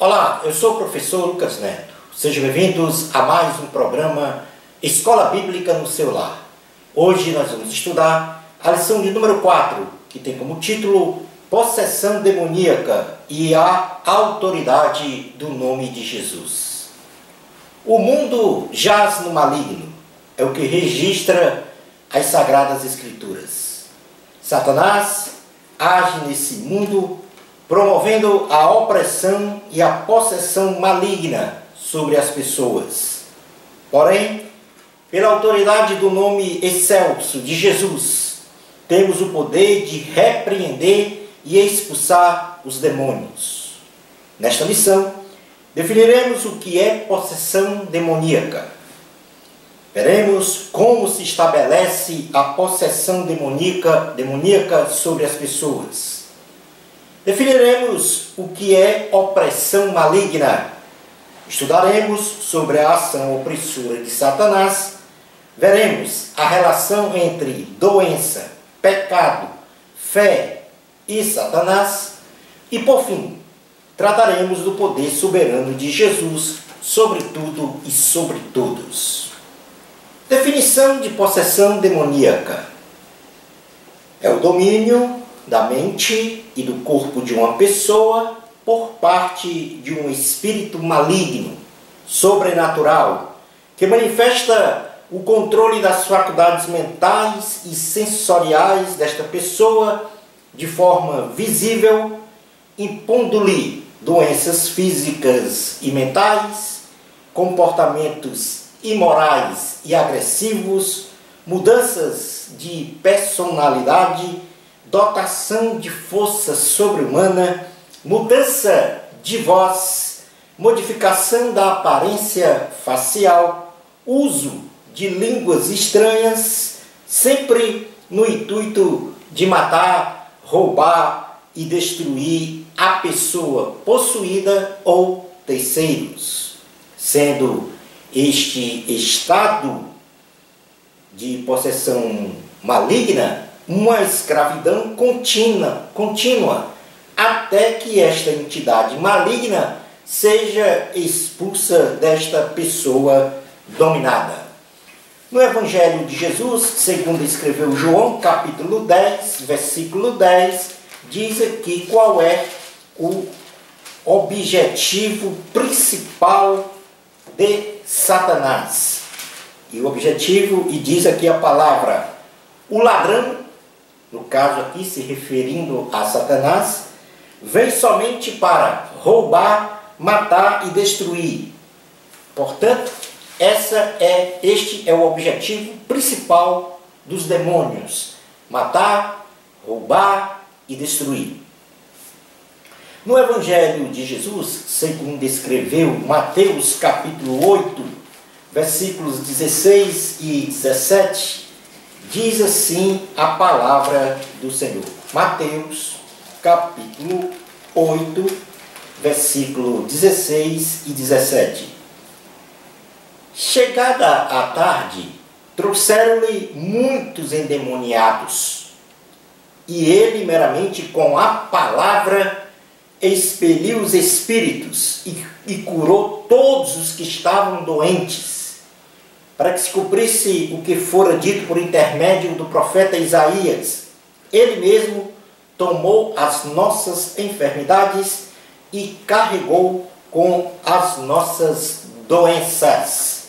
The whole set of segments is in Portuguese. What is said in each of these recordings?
Olá, eu sou o professor Lucas Neto. Sejam bem-vindos a mais um programa Escola Bíblica no seu lar. Hoje nós vamos estudar a lição de número 4, que tem como título Possessão Demoníaca e a Autoridade do Nome de Jesus. O mundo jaz no maligno, é o que registra as Sagradas Escrituras. Satanás age nesse mundo promovendo a opressão e a possessão maligna sobre as pessoas. Porém, pela autoridade do nome excelso de Jesus, temos o poder de repreender e expulsar os demônios. Nesta lição, definiremos o que é possessão demoníaca. Veremos como se estabelece a possessão demoníaca sobre as pessoas. Definiremos o que é opressão maligna. Estudaremos sobre a ação opressora de Satanás. Veremos a relação entre doença, pecado, fé e Satanás. E, por fim, trataremos do poder soberano de Jesus sobre tudo e sobre todos. Definição de possessão demoníaca: é o domínio da mente e do corpo de uma pessoa por parte de um espírito maligno, sobrenatural, que manifesta o controle das faculdades mentais e sensoriais desta pessoa de forma visível, impondo-lhe doenças físicas e mentais, comportamentos imorais e agressivos, mudanças de personalidade, dotação de força sobre-humana, mudança de voz, modificação da aparência facial, uso de línguas estranhas, sempre no intuito de matar, roubar e destruir a pessoa possuída ou terceiros, sendo este estado de possessão maligna uma escravidão contínua, até que esta entidade maligna seja expulsa desta pessoa dominada. No Evangelho de Jesus, segundo escreveu João, capítulo 10, versículo 10, diz aqui qual é o objetivo principal de Satanás. E o objetivo, e diz aqui a palavra, o ladrão, no caso aqui se referindo a Satanás, vem somente para roubar, matar e destruir. Portanto, este é o objetivo principal dos demônios: matar, roubar e destruir. No Evangelho de Jesus, segundo escreveu Mateus capítulo 8, versículos 16 e 17, diz assim a palavra do Senhor. Mateus capítulo 8, versículo 16 e 17. Chegada a tarde, trouxeram-lhe muitos endemoniados, e ele meramente com a palavra expeliu os espíritos e curou todos os que estavam doentes, para que se cumprisse o que fora dito por intermédio do profeta Isaías: ele mesmo tomou as nossas enfermidades e carregou com as nossas doenças.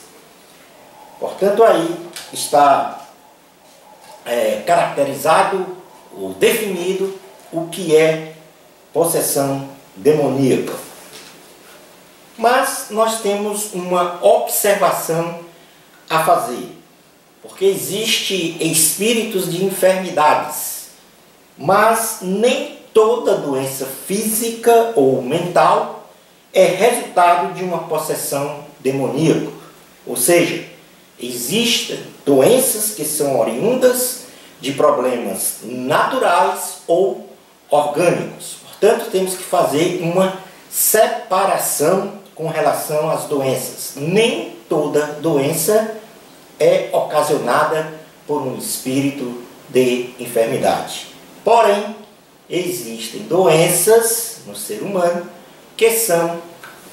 Portanto, aí está caracterizado ou definido o que é possessão demoníaca. Mas nós temos uma observação a fazer, porque existe espíritos de enfermidades, mas nem toda doença física ou mental é resultado de uma possessão demoníaca. Ou seja, existem doenças que são oriundas de problemas naturais ou orgânicos. Portanto, temos que fazer uma separação com relação às doenças. Nem toda doença é ocasionada por um espírito de enfermidade. Porém, existem doenças no ser humano que são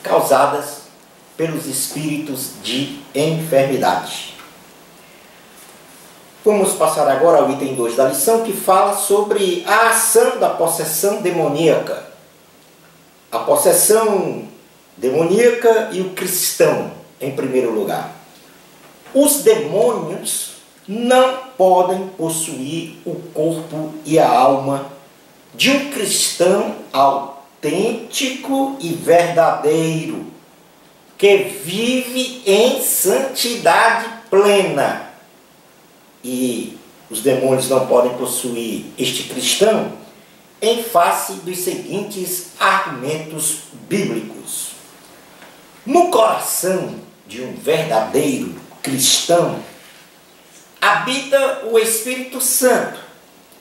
causadas pelos espíritos de enfermidade. Vamos passar agora ao item 2 da lição, que fala sobre a ação da possessão demoníaca. A possessão demoníaca e o cristão, em primeiro lugar. Os demônios não podem possuir o corpo e a alma de um cristão autêntico e verdadeiro, que vive em santidade plena. E os demônios não podem possuir este cristão em face dos seguintes argumentos bíblicos. No coração de um verdadeiro cristão habita o Espírito Santo,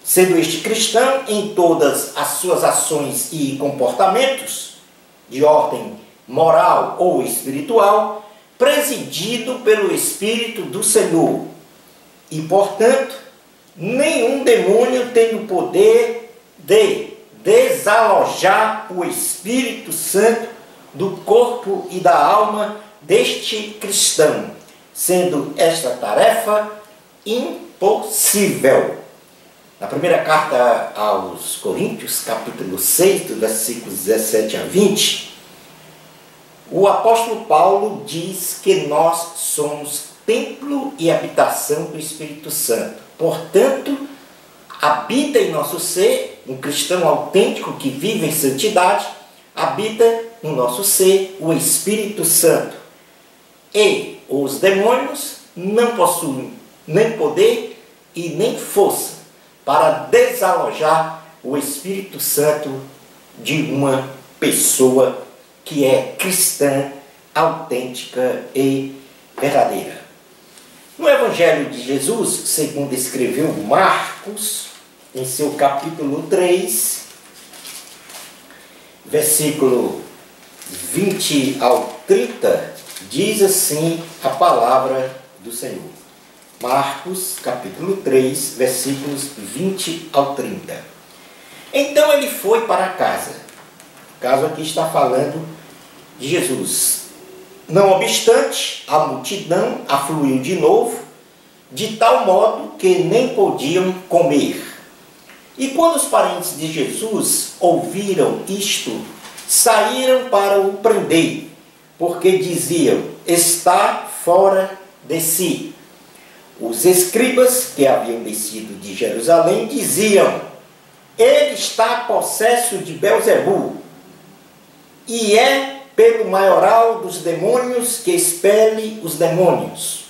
sendo este cristão em todas as suas ações e comportamentos, de ordem moral ou espiritual, presidido pelo Espírito do Senhor. E, portanto, nenhum demônio tem o poder de desalojar o Espírito Santo do corpo e da alma deste cristão, sendo esta tarefa impossível. Na primeira carta aos Coríntios, capítulo 6, dos versículos 17 a 20, o apóstolo Paulo diz que nós somos templo e habitação do Espírito Santo. Portanto, habita em nosso ser, um cristão autêntico que vive em santidade, habita no nosso ser o Espírito Santo. E os demônios não possuem nem poder e nem força para desalojar o Espírito Santo de uma pessoa que é cristã, autêntica e verdadeira. No Evangelho de Jesus, segundo escreveu Marcos, em seu capítulo 3, versículo 20 ao 30, diz assim a palavra do Senhor. Marcos, capítulo 3, versículos 20 ao 30. Então ele foi para casa. O caso aqui está falando de Jesus. Não obstante, a multidão afluiu de novo, de tal modo que nem podiam comer. E quando os parentes de Jesus ouviram isto, saíram para o prender, porque diziam: está fora de si. Os escribas que haviam descido de Jerusalém diziam: ele está possesso de Beelzebul, e é pelo maioral dos demônios que expele os demônios.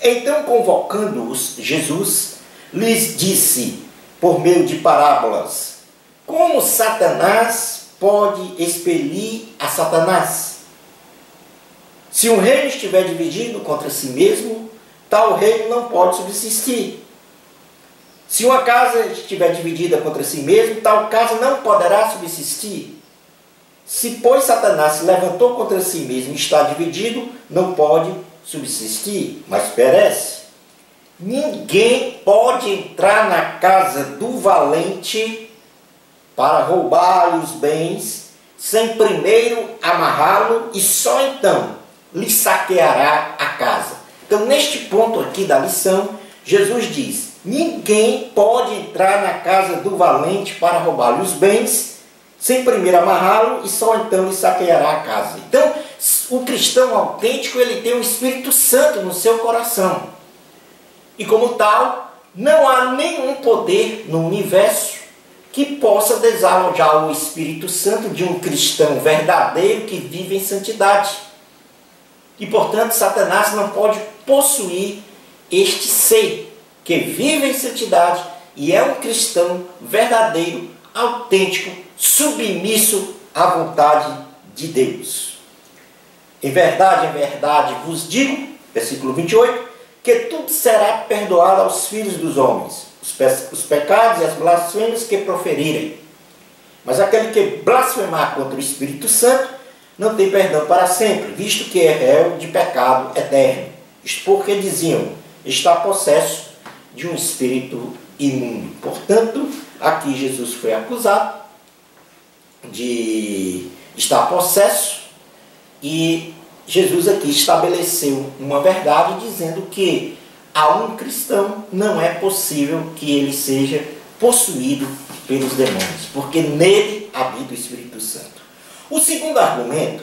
Então, convocando-os, Jesus lhes disse, por meio de parábolas: como Satanás pode expelir a Satanás? Se um reino estiver dividido contra si mesmo, tal reino não pode subsistir. Se uma casa estiver dividida contra si mesmo, tal casa não poderá subsistir. Se, pois, Satanás se levantou contra si mesmo e está dividido, não pode subsistir, mas perece. Ninguém pode entrar na casa do valente para roubar os bens, sem primeiro amarrá-lo, e só então lhe saqueará a casa. Então, neste ponto aqui da lição, Jesus diz: ninguém pode entrar na casa do valente para roubar-lhe os bens, sem primeiro amarrá-lo, e só então lhe saqueará a casa. Então, o cristão autêntico, ele tem o Espírito Santo no seu coração. E como tal, não há nenhum poder no universo que possa desalojar o Espírito Santo de um cristão verdadeiro que vive em santidade. E, portanto, Satanás não pode possuir este ser que vive em santidade e é um cristão verdadeiro, autêntico, submisso à vontade de Deus. Em verdade vos digo, versículo 28, que tudo será perdoado aos filhos dos homens, os pecados e as blasfêmias que proferirem. Mas aquele que blasfemar contra o Espírito Santo não tem perdão para sempre, visto que é réu de pecado eterno. Isto porque diziam: está possesso de um espírito imundo. Portanto, aqui Jesus foi acusado de estar possesso E Jesus aqui estabeleceu uma verdade dizendo que a um cristão não é possível que ele seja possuído pelos demônios, porque nele habita o Espírito Santo. O segundo argumento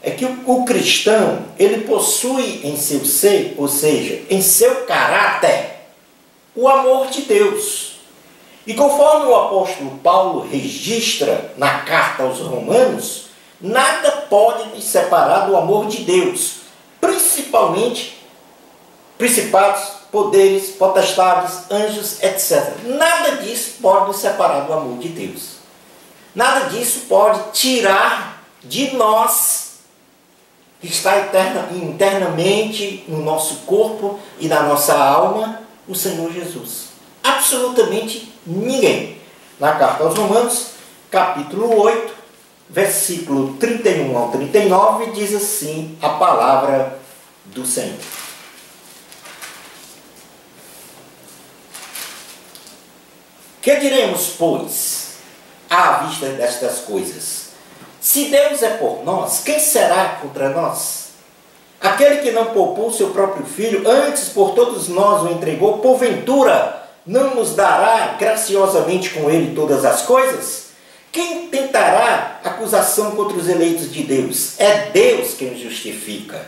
é que o cristão, ele possui em seu ser, ou seja, em seu caráter, o amor de Deus. E conforme o apóstolo Paulo registra na carta aos Romanos, nada pode nos separar do amor de Deus, principalmente principados, poderes, potestades, anjos, etc. Nada disso pode nos separar do amor de Deus. Nada disso pode tirar de nós, que está internamente no nosso corpo e na nossa alma, o Senhor Jesus. Absolutamente ninguém. Na carta aos Romanos, capítulo 8, versículo 31 ao 39, diz assim a palavra do Senhor. Que diremos, pois, à vista destas coisas? Se Deus é por nós, quem será contra nós? Aquele que não poupou seu próprio filho, antes por todos nós o entregou, porventura não nos dará graciosamente com ele todas as coisas? Quem tentará acusação contra os eleitos de Deus? É Deus quem nos justifica.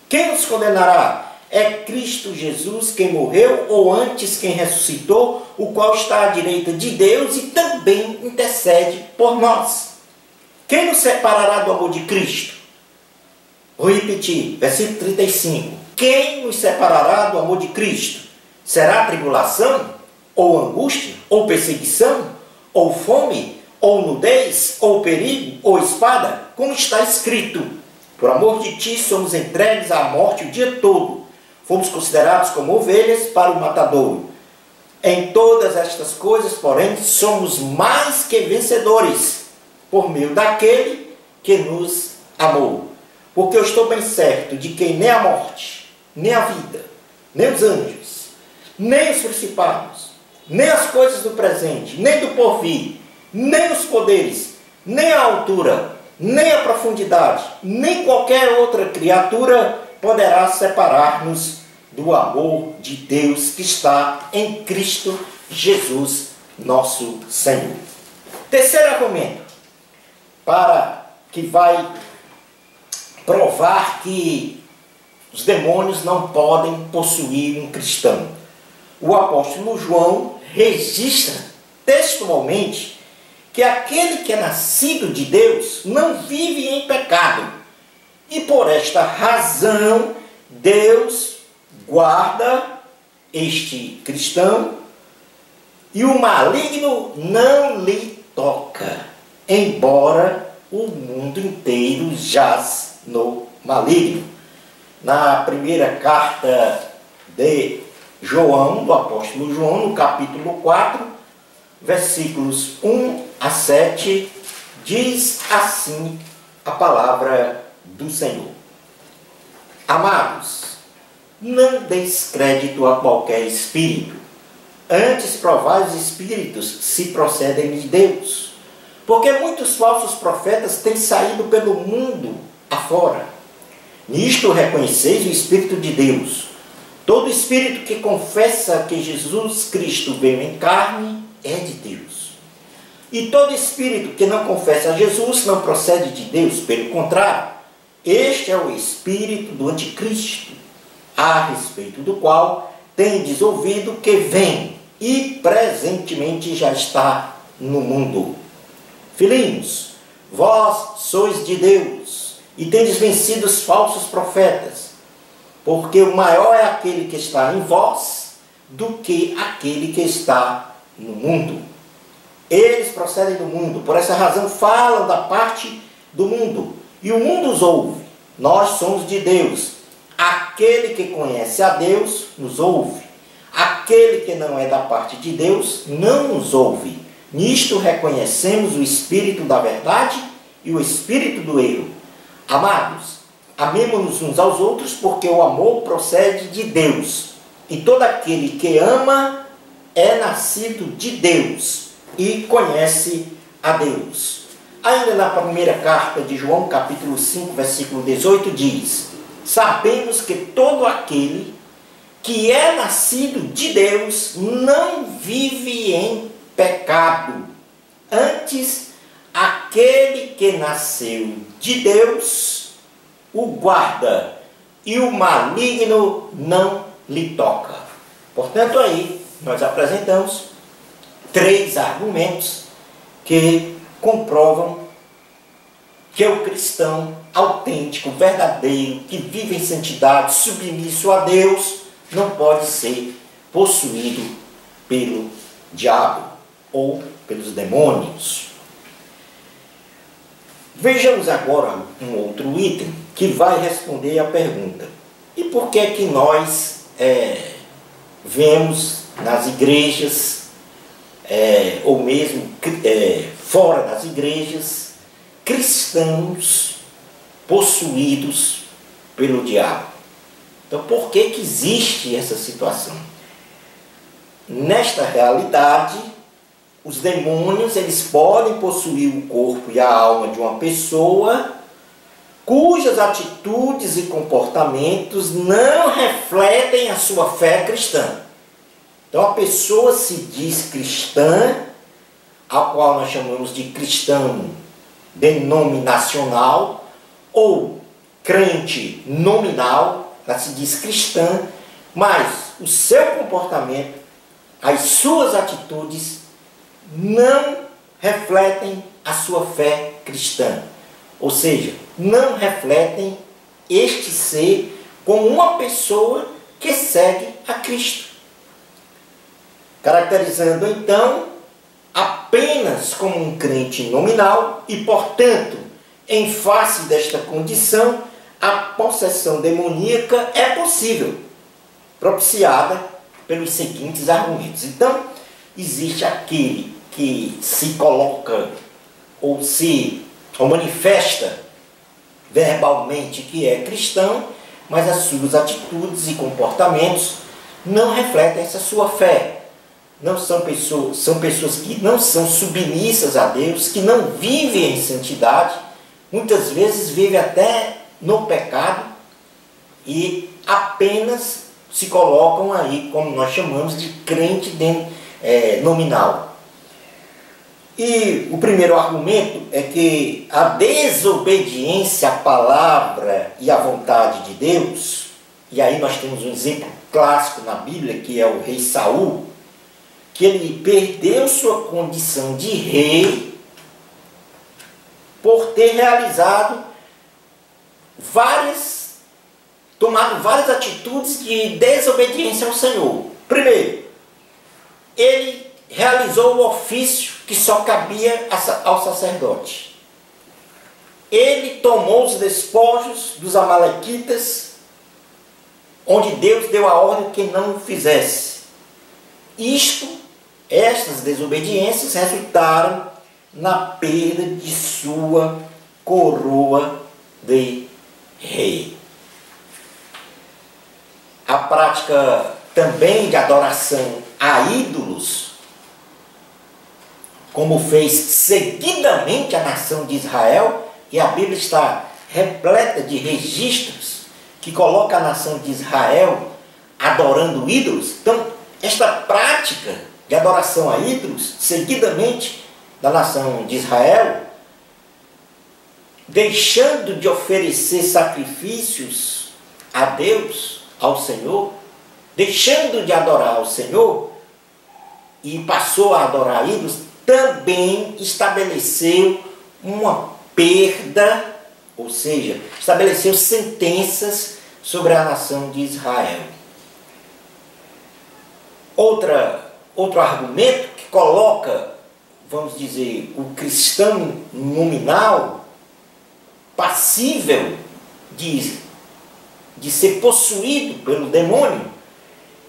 Quem nos condenará? É Cristo Jesus quem morreu, ou antes quem ressuscitou, o qual está à direita de Deus e também intercede por nós. Quem nos separará do amor de Cristo? Vou repetir, versículo 35. Quem nos separará do amor de Cristo? Será tribulação, ou angústia, ou perseguição, ou fome, ou nudez, ou perigo, ou espada? Como está escrito: por amor de ti somos entregues à morte o dia todo. Fomos considerados como ovelhas para o matadouro. Em todas estas coisas, porém, somos mais que vencedores, por meio daquele que nos amou. Porque eu estou bem certo de que nem a morte, nem a vida, nem os anjos, nem os principados, nem as coisas do presente, nem do porvir, nem os poderes, nem a altura, nem a profundidade, nem qualquer outra criatura poderá separar-nos do amor de Deus que está em Cristo Jesus, nosso Senhor. Terceiro argumento, que vai provar que os demônios não podem possuir um cristão. O apóstolo João registra textualmente que aquele que é nascido de Deus não vive em pecado. E por esta razão, Deus guarda este cristão e o maligno não lhe toca, embora o mundo inteiro jaz no maligno. Na primeira carta de João, do apóstolo João, no capítulo 4, versículos 1 a 7, diz assim a palavra do Senhor. Amados, não deis crédito a qualquer espírito, antes provai os espíritos se procedem de Deus, porque muitos falsos profetas têm saído pelo mundo afora. Nisto reconheceis o Espírito de Deus. Todo espírito que confessa que Jesus Cristo veio em carne é de Deus. E todo espírito que não confessa a Jesus não procede de Deus, pelo contrário, este é o espírito do anticristo, a respeito do qual tendes ouvido que vem e presentemente já está no mundo. Filhinhos, vós sois de Deus e tendes vencido os falsos profetas, porque o maior é aquele que está em vós do que aquele que está no mundo. Eles procedem do mundo, por essa razão falam da parte do mundo, e o mundo os ouve. Nós somos de Deus. Aquele que conhece a Deus nos ouve. Aquele que não é da parte de Deus não nos ouve. Nisto reconhecemos o espírito da verdade e o espírito do erro. Amados, amemo-nos uns aos outros, porque o amor procede de Deus. E todo aquele que ama é nascido de Deus e conhece a Deus. ainda na primeira carta de João, capítulo 5, versículo 18, diz: sabemos que todo aquele que é nascido de Deus não vive em pecado. Antes, aquele que nasceu de Deus o guarda, e o maligno não lhe toca. Portanto, aí nós apresentamos 3 argumentos que comprovam que o cristão autêntico, verdadeiro, que vive em santidade, submisso a Deus, não pode ser possuído pelo diabo ou pelos demônios. Vejamos agora um outro item que vai responder à pergunta: e por que é que nós vemos nas igrejas, ou mesmo fora das igrejas, cristãos possuídos pelo diabo? Então, por que que existe essa situação? Nesta realidade, os demônios, eles podem possuir o corpo e a alma de uma pessoa cujas atitudes e comportamentos não refletem a sua fé cristã. Então, a pessoa se diz cristã, a qual nós chamamos de cristão denominacional, ou crente nominal, ela se diz cristã, mas o seu comportamento, as suas atitudes não refletem a sua fé cristã. Ou seja, não refletem este ser como uma pessoa que segue a Cristo. Caracterizando então apenas como um crente nominal e, portanto, em face desta condição, a possessão demoníaca é possível, propiciada pelos seguintes argumentos. Então, existe aquele que se coloca ou manifesta verbalmente que é cristão, mas as suas atitudes e comportamentos não refletem essa sua fé. Não são pessoas que não são submissas a Deus, que não vivem em santidade, muitas vezes vivem até no pecado e apenas se colocam aí, como nós chamamos de crente nominal. E o primeiro argumento é que a desobediência à palavra e à vontade de Deus, e aí nós temos um exemplo clássico na Bíblia, que é o rei Saul, que ele perdeu sua condição de rei por ter tomado várias atitudes de desobediência ao Senhor. Primeiro, ele realizou o ofício que só cabia ao sacerdote. Ele tomou os despojos dos amalequitas, onde Deus deu a ordem que não o fizesse. Estas desobediências resultaram na perda de sua coroa de rei. A prática também de adoração a ídolos, como fez seguidamente a nação de Israel, e a Bíblia está repleta de registros que coloca a nação de Israel adorando ídolos. Então, esta prática de adoração a ídolos, seguidamente da nação de Israel, deixando de oferecer sacrifícios a Deus, ao Senhor, deixando de adorar ao Senhor, e passou a adorar ídolos, também estabeleceu uma perda, ou seja, estabeleceu sentenças sobre a nação de Israel. Outro argumento que coloca, vamos dizer, o cristão nominal passível de ser possuído pelo demônio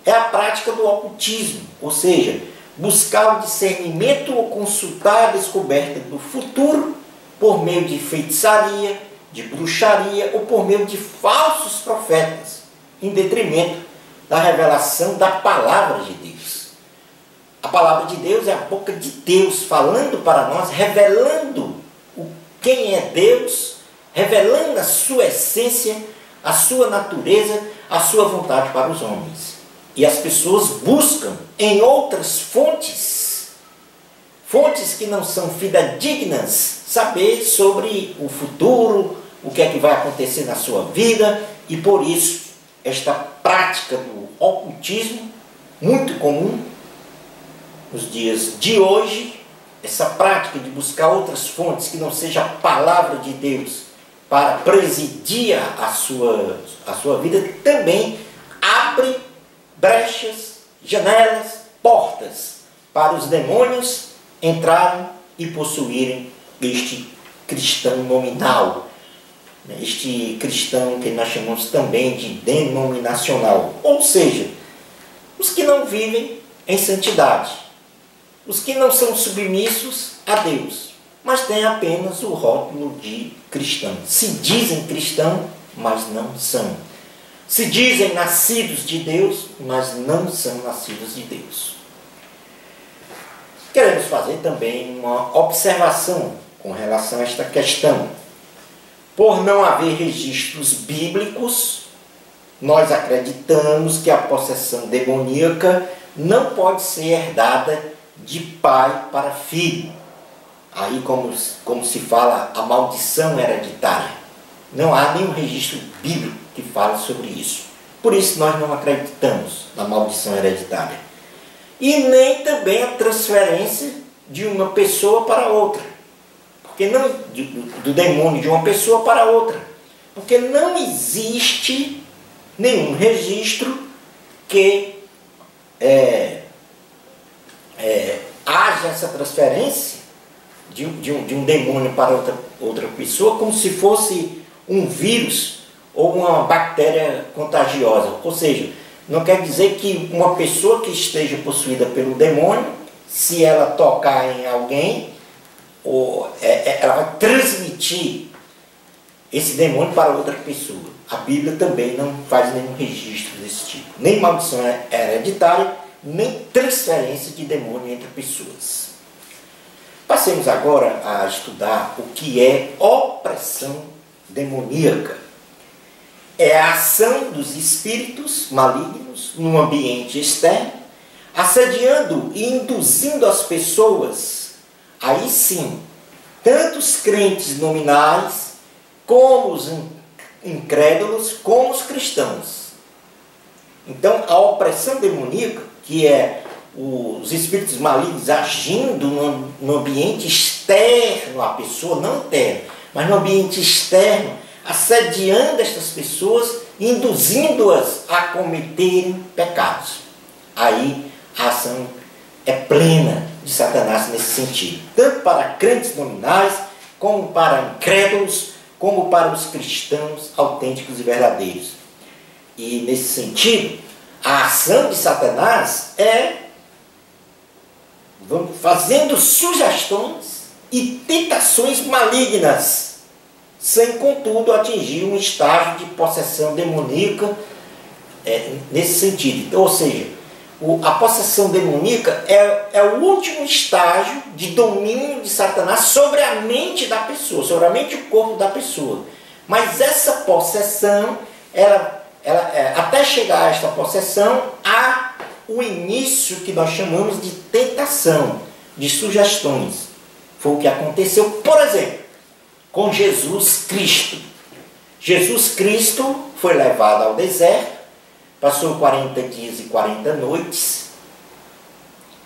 é a prática do ocultismo, ou seja, buscar o discernimento ou consultar a descoberta do futuro por meio de feitiçaria, de bruxaria ou por meio de falsos profetas, em detrimento da revelação da palavra de Deus. A palavra de Deus é a boca de Deus falando para nós, revelando o quem é Deus, revelando a sua essência, a sua natureza, a sua vontade para os homens. E as pessoas buscam em outras fontes, fontes que não são fidedignas, saber sobre o futuro, o que é que vai acontecer na sua vida, e por isso esta prática do ocultismo, muito comum nos dias de hoje, essa prática de buscar outras fontes que não seja a palavra de Deus para presidir a sua vida, também abre brechas, janelas, portas para os demônios entrarem e possuírem este cristão nominal, este cristão que nós chamamos também de denominacional, ou seja, os que não vivem em santidade, os que não são submissos a Deus, mas têm apenas o rótulo de cristão. Se dizem cristão, mas não são. Se dizem nascidos de Deus, mas não são nascidos de Deus. Queremos fazer também uma observação com relação a esta questão. Por não haver registros bíblicos, nós acreditamos que a possessão demoníaca não pode ser herdada de pai para filho. Aí, como se fala, a maldição hereditária. Não há nenhum registro bíblico que fale sobre isso. Por isso nós não acreditamos na maldição hereditária. E nem também a transferência de uma pessoa para outra. Porque não do demônio de uma pessoa para outra. Porque não existe nenhum registro que haja essa transferência de um demônio para outra pessoa, como se fosse um vírus ou uma bactéria contagiosa. Ou seja, não quer dizer que uma pessoa que esteja possuída pelo demônio, se ela tocar em alguém, ela vai transmitir esse demônio para outra pessoa. A Bíblia também não faz nenhum registro desse tipo. Nem maldição hereditária, nem transferência de demônio entre pessoas. Passemos agora a estudar o que é opressão demoníaca. É a ação dos espíritos malignos no ambiente externo, assediando e induzindo as pessoas, aí sim, tanto os crentes nominais, como os incrédulos, como os cristãos. Então, a opressão demoníaca, que é os espíritos malignos agindo no ambiente externo à pessoa, não interno, mas no ambiente externo, assediando estas pessoas, induzindo-as a cometerem pecados. Aí a ação é plena de Satanás nesse sentido, tanto para crentes nominais, como para incrédulos, como para os cristãos autênticos e verdadeiros. E nesse sentido, a ação de Satanás é fazendo sugestões e tentações malignas, sem, contudo, atingir um estágio de possessão demoníaca nesse sentido. Ou seja, a possessão demoníaca é o último estágio de domínio de Satanás sobre a mente da pessoa, sobre a mente e o corpo da pessoa. Mas essa possessão, até chegar a esta possessão, há o início que nós chamamos de tentação, de sugestões. Foi o que aconteceu, por exemplo, com Jesus Cristo. Jesus Cristo foi levado ao deserto, passou 40 dias e 40 noites,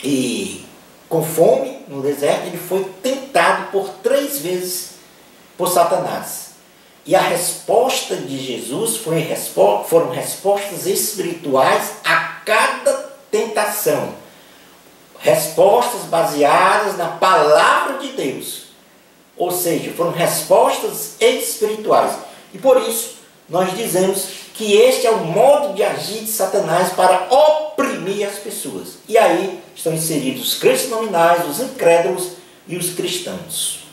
e com fome no deserto, ele foi tentado por 3 vezes por Satanás. E a resposta de Jesus foram respostas espirituais a cada tentação. Respostas baseadas na palavra de Deus. Ou seja, foram respostas espirituais. E por isso, nós dizemos que este é o modo de agir de Satanás para oprimir as pessoas. E aí estão inseridos os crentes nominais, os incrédulos e os cristãos.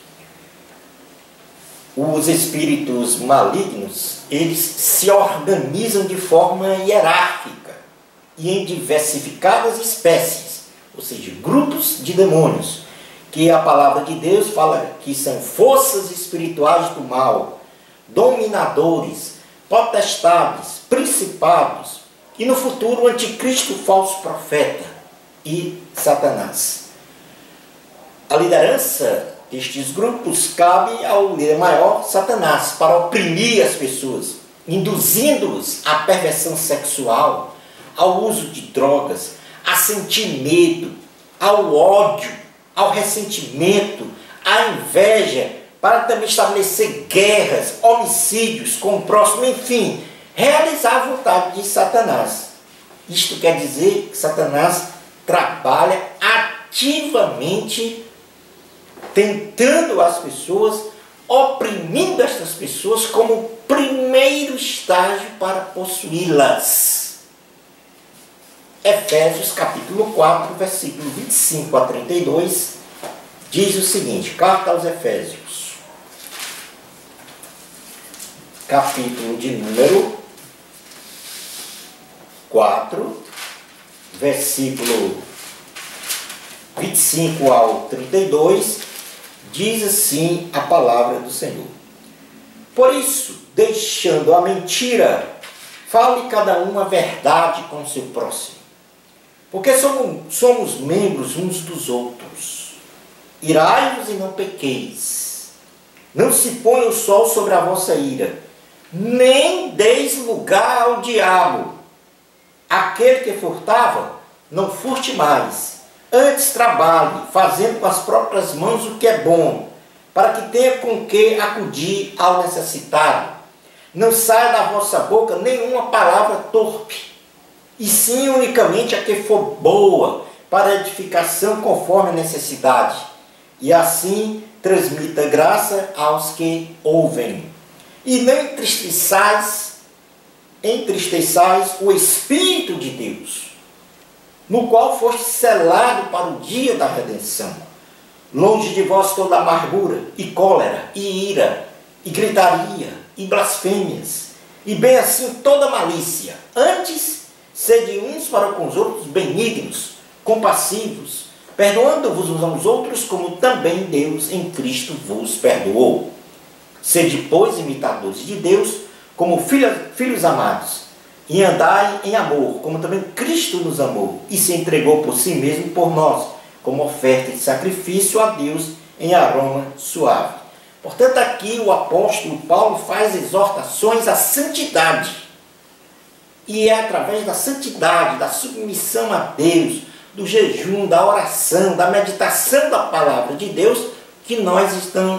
Os espíritos malignos, eles se organizam de forma hierárquica e em diversificadas espécies, ou seja, grupos de demônios, que a palavra de Deus fala que são forças espirituais do mal, dominadores, potestades, principados, e no futuro o anticristo, falso profeta e Satanás. A liderança destes grupos cabe ao líder maior, Satanás, para oprimir as pessoas, induzindo-os à perversão sexual, ao uso de drogas, a sentir medo, ao ódio, ao ressentimento, à inveja, para também estabelecer guerras, homicídios com o próximo, enfim, realizar a vontade de Satanás. Isto quer dizer que Satanás trabalha ativamente tentando as pessoas, oprimindo estas pessoas como primeiro estágio para possuí-las. Efésios capítulo 4, versículo 25 a 32, diz o seguinte, carta aos Efésios, capítulo de número 4, versículo 25 ao 32, diz assim a palavra do Senhor. Por isso, deixando a mentira, fale cada um a verdade com o seu próximo. Porque somos membros uns dos outros. Irai-vos e não pequeis. Não se ponha o sol sobre a vossa ira, nem deis lugar ao diabo. Aquele que furtava, não furte mais. Antes trabalhe, fazendo com as próprias mãos o que é bom, para que tenha com que acudir ao necessitado. Não saia da vossa boca nenhuma palavra torpe, e sim unicamente a que for boa, para edificação conforme a necessidade, e assim transmita graça aos que ouvem. E não entristeçais o Espírito de Deus, no qual foste selado para o dia da redenção. Longe de vós toda amargura, e cólera, e ira, e gritaria, e blasfêmias, e bem assim toda malícia. Antes, sede uns para com os outros benignos, compassivos, perdoando-vos uns aos outros, como também Deus em Cristo vos perdoou. Sede, pois, imitadores de Deus, como filhos amados, e andai em amor, como também Cristo nos amou, e se entregou por si mesmo por nós, como oferta de sacrifício a Deus em aroma suave. Portanto, aqui o apóstolo Paulo faz exortações à santidade. E é através da santidade, da submissão a Deus, do jejum, da oração, da meditação da palavra de Deus, que nós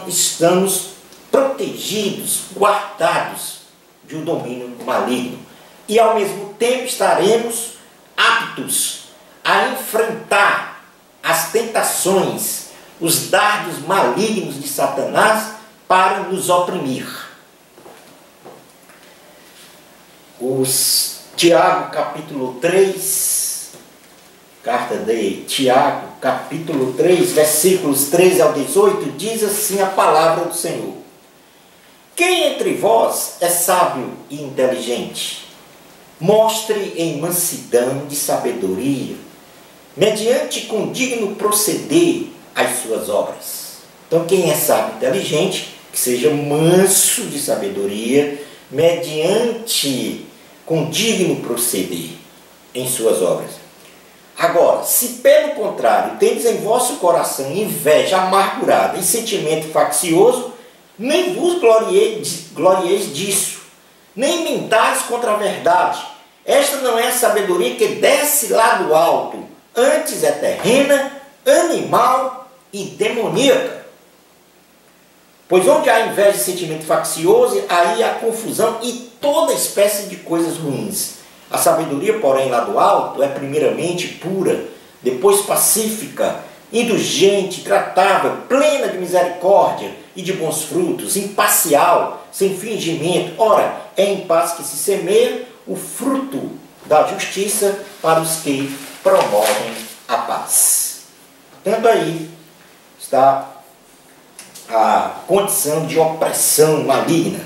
estamos protegidos, guardados de um domínio maligno. E ao mesmo tempo estaremos aptos a enfrentar as tentações, os dardos malignos de Satanás para nos oprimir. Tiago capítulo 3, carta de Tiago capítulo 3, versículos 13 ao 18, diz assim a palavra do Senhor. Quem entre vós é sábio e inteligente? Mostre em mansidão de sabedoria, mediante condigno proceder as suas obras. Então, quem é sábio e inteligente, que seja manso de sabedoria, mediante condigno proceder em suas obras. Agora, se pelo contrário tendes em vosso coração inveja amargurada e sentimento faccioso, nem vos glorieis disso, nem mentais contra a verdade. Esta não é a sabedoria que desce lá do alto, antes é terrena, animal e demoníaca. Pois onde há inveja e sentimento faccioso, aí há confusão e toda espécie de coisas ruins. A sabedoria, porém, lá do alto, é primeiramente pura, depois pacífica, indulgente, tratável, plena de misericórdia e de bons frutos, imparcial, sem fingimento. Ora, é em paz que se semeia o fruto da justiça para os que promovem a paz. Portanto, aí está a condição de opressão maligna.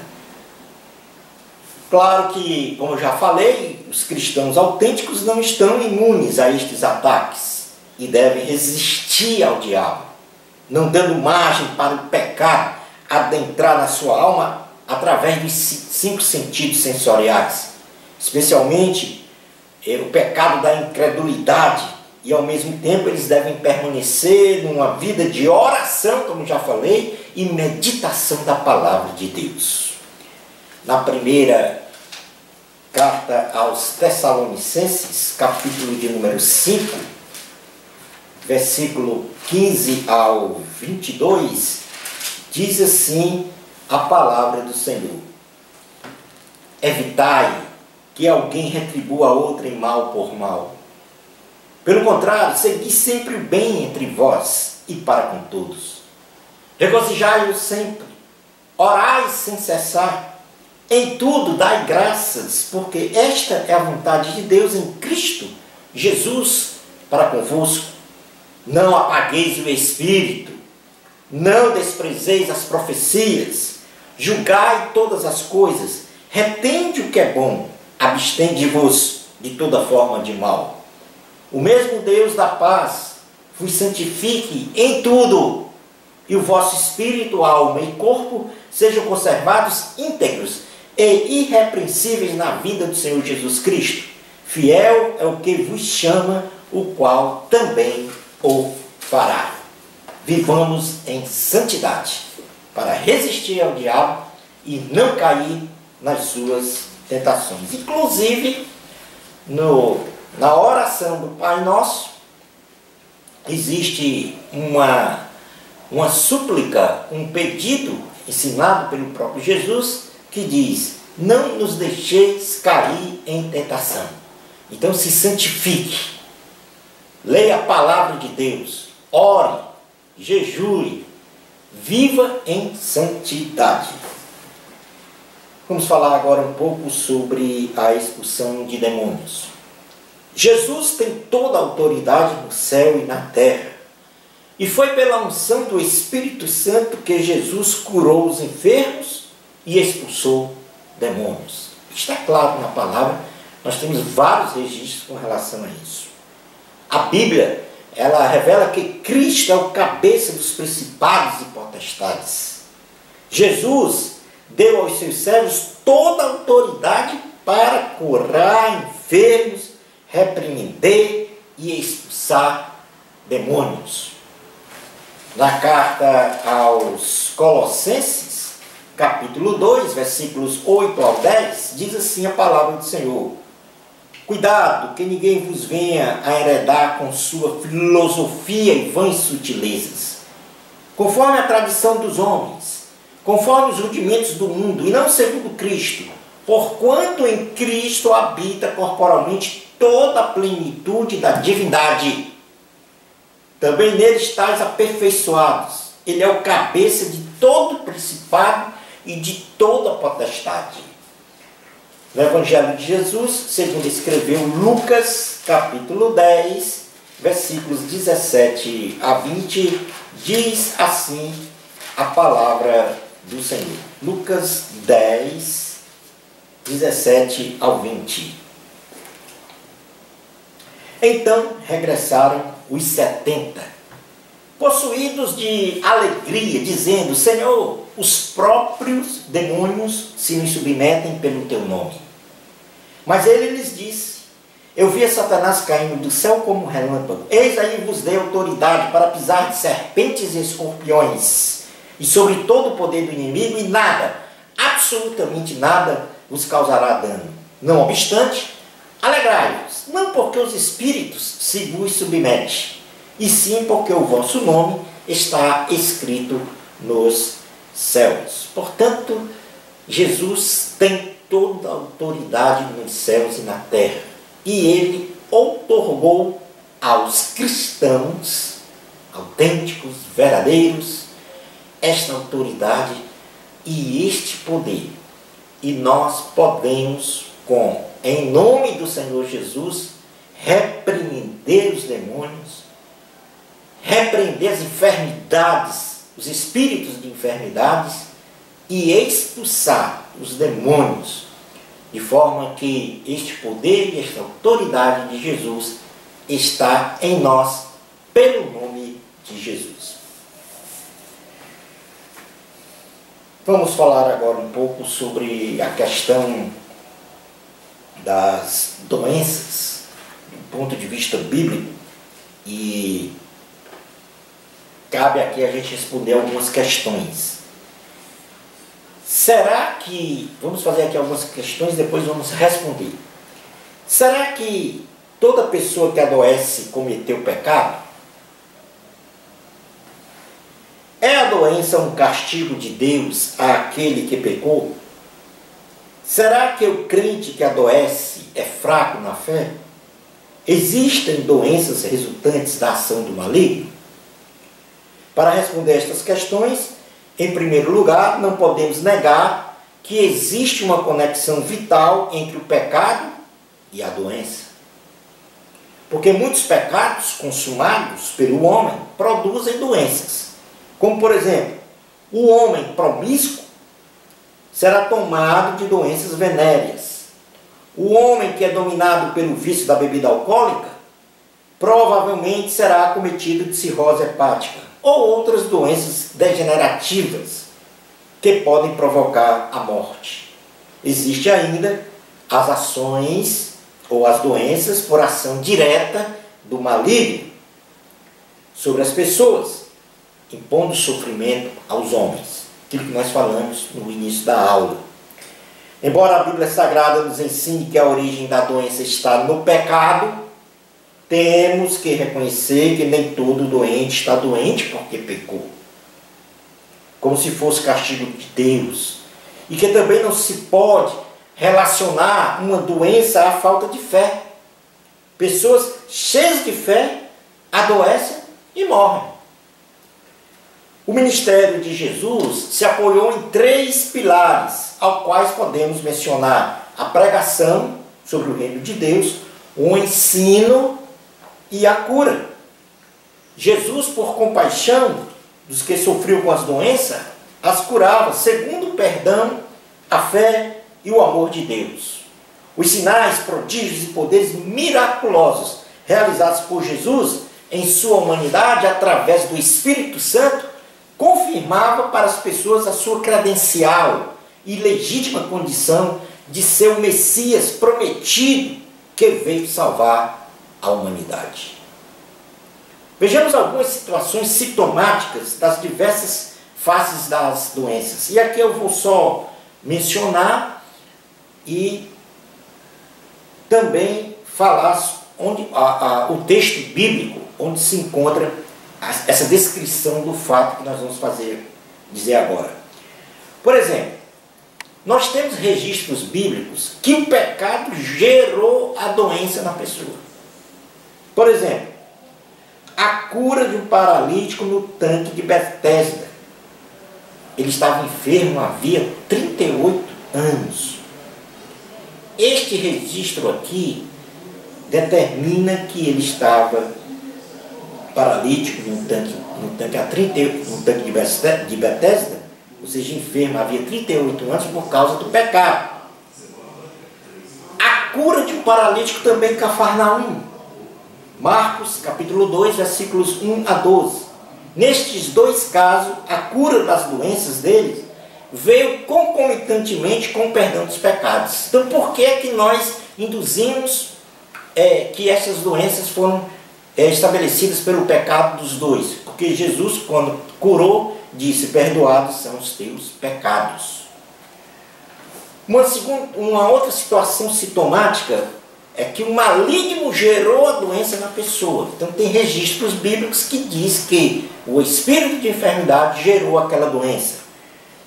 Claro que, como eu já falei, os cristãos autênticos não estão imunes a estes ataques e devem resistir ao diabo. não dando margem para o pecado adentrar na sua alma através dos 5 sentidos sensoriais, especialmente o pecado da incredulidade, e ao mesmo tempo eles devem permanecer numa vida de oração, como já falei, e meditação da palavra de Deus. Na primeira carta aos Tessalonicenses, capítulo de número 5, versículo 15 ao 22, diz assim a palavra do Senhor: evitai que alguém retribua a outro em mal por mal. Pelo contrário, segui sempre o bem entre vós e para com todos. Regozijai-vos sempre, orai sem cessar, em tudo dai graças, porque esta é a vontade de Deus em Cristo Jesus para convosco. Não apagueis o Espírito, não desprezeis as profecias, julgai todas as coisas, retende o que é bom, abstende-vos de toda forma de mal. O mesmo Deus da paz vos santifique em tudo, e o vosso espírito, alma e corpo sejam conservados íntegros e irrepreensíveis na vinda do Senhor Jesus Cristo. Fiel é o que vos chama, o qual também o fará. Vivamos em santidade, para resistir ao diabo e não cair nas suas tentações. Inclusive, na oração do Pai Nosso, existe uma súplica, um pedido ensinado pelo próprio Jesus, que diz: não nos deixeis cair em tentação. Então se santifique, leia a palavra de Deus, ore, jejue, viva em santidade. Vamos falar agora um pouco sobre a expulsão de demônios. Jesus tem toda a autoridade no céu e na terra. E foi pela unção do Espírito Santo que Jesus curou os enfermos e expulsou demônios. Está claro na palavra, nós temos vários registros com relação a isso. A Bíblia, ela revela que Cristo é o cabeça dos principados e potestades. Jesus deu aos seus servos toda a autoridade para curar enfermos, repreender e expulsar demônios. Na carta aos Colossenses, capítulo 2, versículos 8 ao 10, diz assim a palavra do Senhor: cuidado, que ninguém vos venha a heredar com sua filosofia e vãs sutilezas, conforme a tradição dos homens, conforme os rudimentos do mundo, e não segundo Cristo, porquanto em Cristo habita corporalmente toda a plenitude da divindade. Também nele estáis aperfeiçoados. Ele é o cabeça de todo o principado e de toda a potestade. No Evangelho de Jesus, segundo escreveu Lucas, capítulo 10, versículos 17 a 20, diz assim a palavra do Senhor. Lucas 10, 17 ao 20. Então regressaram os 70, possuídos de alegria, dizendo: Senhor, os próprios demônios se nos submetem pelo teu nome. Mas ele lhes disse: eu vi Satanás caindo do céu como um relâmpago. Eis aí vos dei autoridade para pisar de serpentes e escorpiões, e sobre todo o poder do inimigo, e nada, absolutamente nada, vos causará dano. Não obstante, alegrai-vos, não porque os espíritos se vos submetem, e sim porque o vosso nome está escrito nos céus. Portanto, Jesus tem toda a autoridade nos céus e na terra, e ele outorgou aos cristãos autênticos, verdadeiros, esta autoridade e este poder. E nós podemos, em nome do Senhor Jesus, repreender os demônios, repreender as enfermidades, os espíritos de enfermidades, e expulsar os demônios, de forma que este poder e esta autoridade de Jesus está em nós, pelo nome de Jesus. Vamos falar agora um pouco sobre a questão das doenças, do ponto de vista bíblico, e cabe aqui a gente responder algumas questões. Será que, vamos fazer aqui algumas questões, depois vamos responder. Será que toda pessoa que adoece cometeu pecado? É a doença um castigo de Deus àquele que pecou? Será que o crente que adoece é fraco na fé? Existem doenças resultantes da ação do maligno? Para responder estas questões, em primeiro lugar, não podemos negar que existe uma conexão vital entre o pecado e a doença. Porque muitos pecados consumados pelo homem produzem doenças. Como, por exemplo, o homem promíscuo será tomado de doenças venéreas. O homem que é dominado pelo vício da bebida alcoólica provavelmente será acometido de cirrose hepática ou outras doenças degenerativas que podem provocar a morte. Existe ainda as ações ou as doenças por ação direta do maligno sobre as pessoas, impondo sofrimento aos homens. Aquilo que nós falamos no início da aula. Embora a Bíblia Sagrada nos ensine que a origem da doença está no pecado, temos que reconhecer que nem todo doente está doente porque pecou, como se fosse castigo de Deus, e que também não se pode relacionar uma doença à falta de fé. Pessoas cheias de fé adoecem e morrem. O ministério de Jesus se apoiou em 3 pilares, aos quais podemos mencionar a pregação sobre o reino de Deus, o ensino e a cura. Jesus, por compaixão dos que sofriam com as doenças, as curava, segundo o perdão, a fé e o amor de Deus. Os sinais, prodígios e poderes miraculosos realizados por Jesus em sua humanidade, através do Espírito Santo, confirmava para as pessoas a sua credencial e legítima condição de ser o Messias prometido que veio salvar a humanidade. Vejamos algumas situações sintomáticas das diversas faces das doenças. E aqui eu vou só mencionar e também falar onde o texto bíblico onde se encontra essa descrição do fato que nós vamos dizer agora. Por exemplo, nós temos registros bíblicos que o pecado gerou a doença na pessoa. Por exemplo, a cura de um paralítico no tanque de Betesda. Ele estava enfermo havia 38 anos. Este registro aqui determina que ele estava paralítico no tanque de Betesda, ou seja, enfermo havia 38 anos por causa do pecado. A cura de um paralítico também em Cafarnaum. Marcos capítulo 2, versículos 1 a 12. Nestes 2 casos, a cura das doenças deles veio concomitantemente com o perdão dos pecados. Então, por que é que nós induzimos que essas doenças foram estabelecidas pelo pecado dos dois? Porque Jesus, quando curou, disse: perdoados são os teus pecados. Uma outra situação sintomática é que o maligno gerou a doença na pessoa. Então tem registros bíblicos que diz que o espírito de enfermidade gerou aquela doença.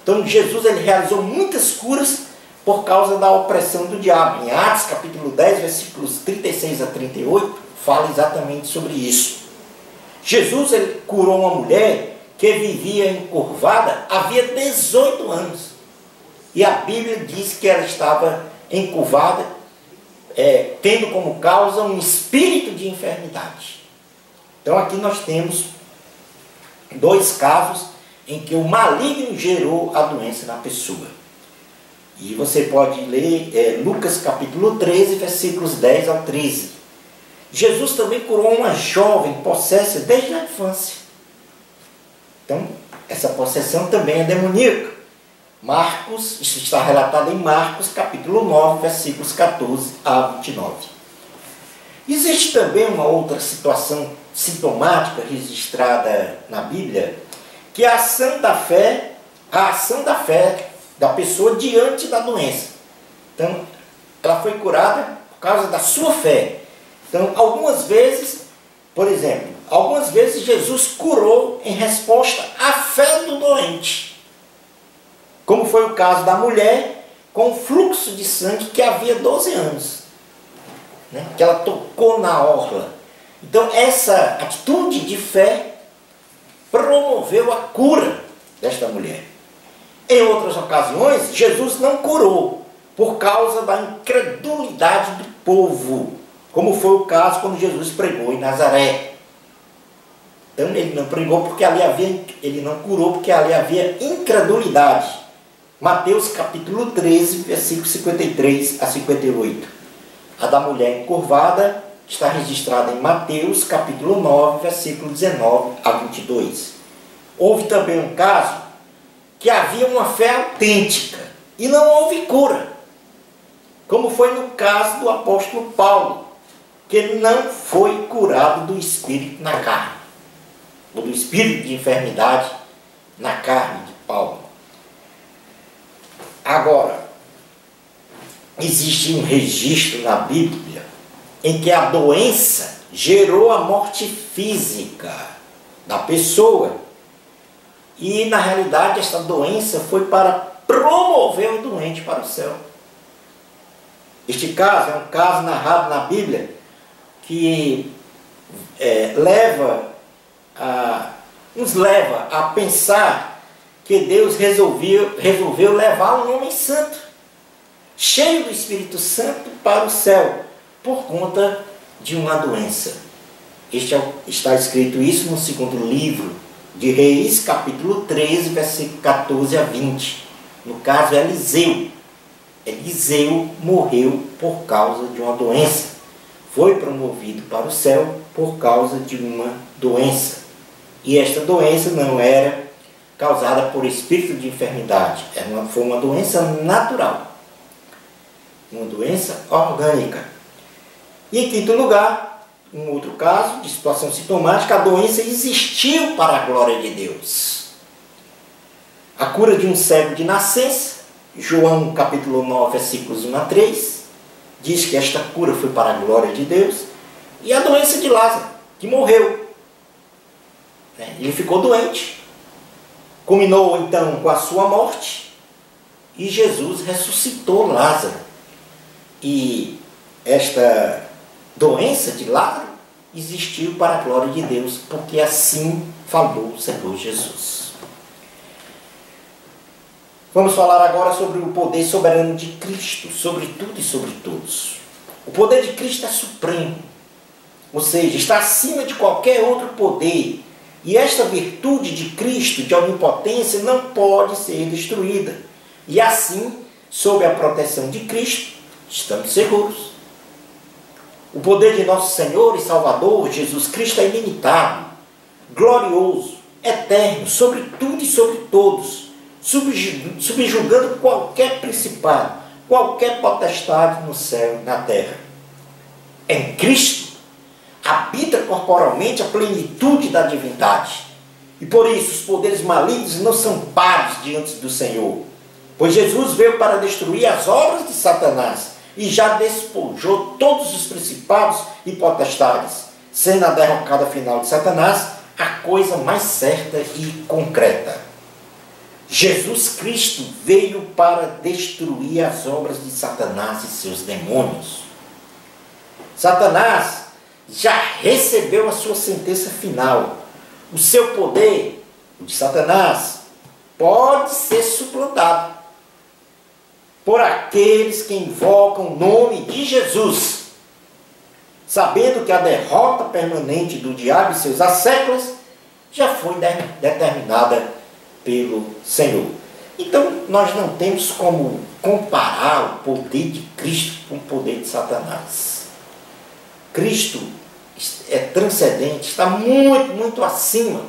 Então Jesus ele realizou muitas curas por causa da opressão do diabo. Em Atos capítulo 10, versículos 36 a 38, fala exatamente sobre isso. Jesus ele curou uma mulher que vivia encurvada havia 18 anos. E a Bíblia diz que ela estava encurvada, tendo como causa um espírito de enfermidade. Então aqui nós temos 2 casos em que o maligno gerou a doença na pessoa. E você pode ler Lucas capítulo 13, versículos 10 ao 13. Jesus também curou uma jovem possessa desde a infância. Então, essa possessão também é demoníaca. Marcos, isso está relatado em Marcos, capítulo 9, versículos 14 a 29. Existe também uma outra situação sintomática registrada na Bíblia, que é a ação da fé da pessoa diante da doença. Então, ela foi curada por causa da sua fé. Então, algumas vezes, por exemplo, Jesus curou em resposta à fé do doente. Como foi o caso da mulher com fluxo de sangue que havia 12 anos. Né? Que ela tocou na orla. Então, essa atitude de fé promoveu a cura desta mulher. Em outras ocasiões, Jesus não curou por causa da incredulidade do povo, como foi o caso quando Jesus pregou em Nazaré. Então ele não pregou porque ele não curou porque ali havia incredulidade. Mateus capítulo 13, versículos 53 a 58. A da mulher encurvada está registrada em Mateus capítulo 9, versículo 19 a 22. Houve também um caso que havia uma fé autêntica e não houve cura, como foi no caso do apóstolo Paulo, que ele não foi curado do espírito na carne, ou do espírito de enfermidade na carne de Paulo. Agora, existe um registro na Bíblia em que a doença gerou a morte física da pessoa. E, na realidade, esta doença foi para promover o doente para o céu. Este caso é um caso narrado na Bíblia que nos leva a pensar que Deus resolveu levar um homem santo, cheio do Espírito Santo, para o céu, por conta de uma doença. Está escrito isso no segundo livro de Reis, capítulo 13, versículo 14 a 20. No caso, Eliseu. Eliseu morreu por causa de uma doença. Foi promovido para o céu por causa de uma doença. E esta doença não era causada por espírito de enfermidade. Foi uma doença natural. Uma doença orgânica. E em quinto lugar, um outro caso de situação sintomática, a doença existiu para a glória de Deus. A cura de um cego de nascença, João capítulo 9, versículos 1 a 3, diz que esta cura foi para a glória de Deus. E a doença de Lázaro, que morreu. Ele ficou doente. Culminou então com a sua morte. E Jesus ressuscitou Lázaro. E esta doença de Lázaro existiu para a glória de Deus, porque assim falou o Senhor Jesus. Vamos falar agora sobre o poder soberano de Cristo, sobre tudo e sobre todos. O poder de Cristo é supremo, ou seja, está acima de qualquer outro poder. E esta virtude de Cristo, de onipotência, não pode ser destruída. E assim, sob a proteção de Cristo, estamos seguros. O poder de nosso Senhor e Salvador, Jesus Cristo, é ilimitado, glorioso, eterno, sobre tudo e sobre todos, subjugando qualquer principado, qualquer potestade no céu e na terra. Em Cristo, habita corporalmente a plenitude da divindade. E por isso os poderes malignos não são pares diante do Senhor, pois Jesus veio para destruir as obras de Satanás e já despojou todos os principados e potestades, sendo a derrocada final de Satanás a coisa mais certa e concreta. Jesus Cristo veio para destruir as obras de Satanás e seus demônios. Satanás já recebeu a sua sentença final. O seu poder, o de Satanás, pode ser suplantado por aqueles que invocam o nome de Jesus, sabendo que a derrota permanente do diabo e seus asséculos já foi determinada pelo Senhor. Então, nós não temos como comparar o poder de Cristo com o poder de Satanás. Cristo é transcendente, está muito, muito acima.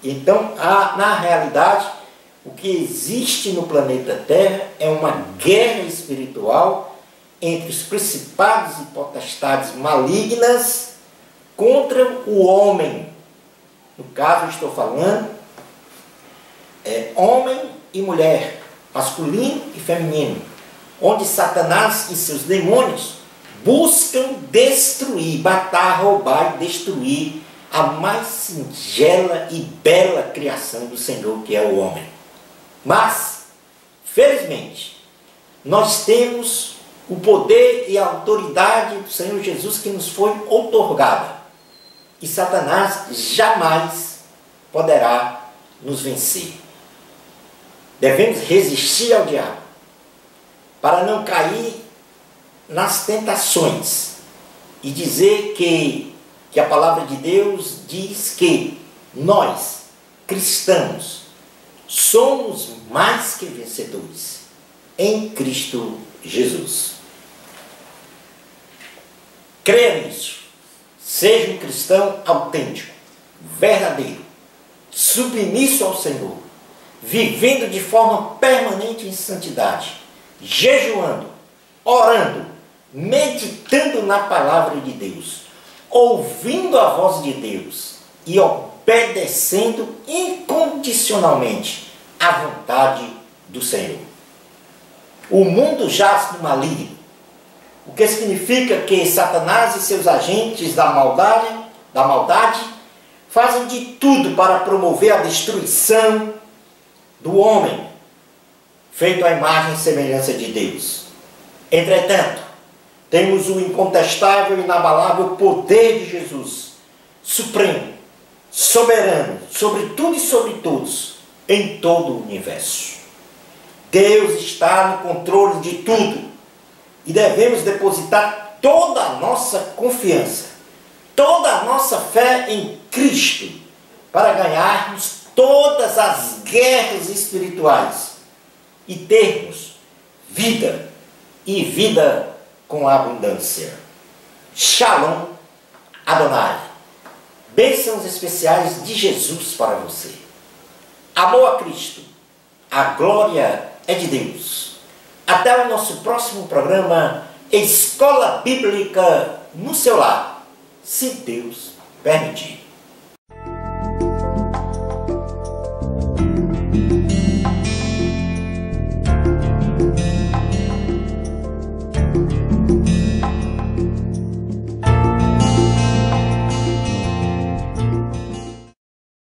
Então, na realidade, o que existe no planeta Terra é uma guerra espiritual entre os principados e potestades malignas contra o homem. No caso, estou falando homem e mulher, masculino e feminino, onde Satanás e seus demônios buscam destruir, matar, roubar e destruir a mais singela e bela criação do Senhor, que é o homem. Mas, felizmente, nós temos o poder e a autoridade do Senhor Jesus que nos foi outorgada. E Satanás jamais poderá nos vencer. Devemos resistir ao diabo para não cair nas tentações e dizer que a palavra de Deus diz que nós, cristãos, somos mais que vencedores em Cristo Jesus. Creia nisso. Seja um cristão autêntico, verdadeiro, submisso ao Senhor, vivendo de forma permanente em santidade, jejuando, orando, meditando na palavra de Deus, ouvindo a voz de Deus e obedecendo incondicionalmente à vontade do Senhor. O mundo jaz no maligno, o que significa que Satanás e seus agentes da maldade fazem de tudo para promover a destruição do homem, feito à imagem e semelhança de Deus. Entretanto, temos o incontestável e inabalável poder de Jesus, supremo, soberano, sobre tudo e sobre todos, em todo o universo. Deus está no controle de tudo e devemos depositar toda a nossa confiança, toda a nossa fé em Cristo para ganharmos todas as guerras espirituais e termos vida e vida com abundância. Shalom Adonai. Bênçãos especiais de Jesus para você. Amor a Cristo. A glória é de Deus. Até o nosso próximo programa Escola Bíblica no seu lar, se Deus permitir.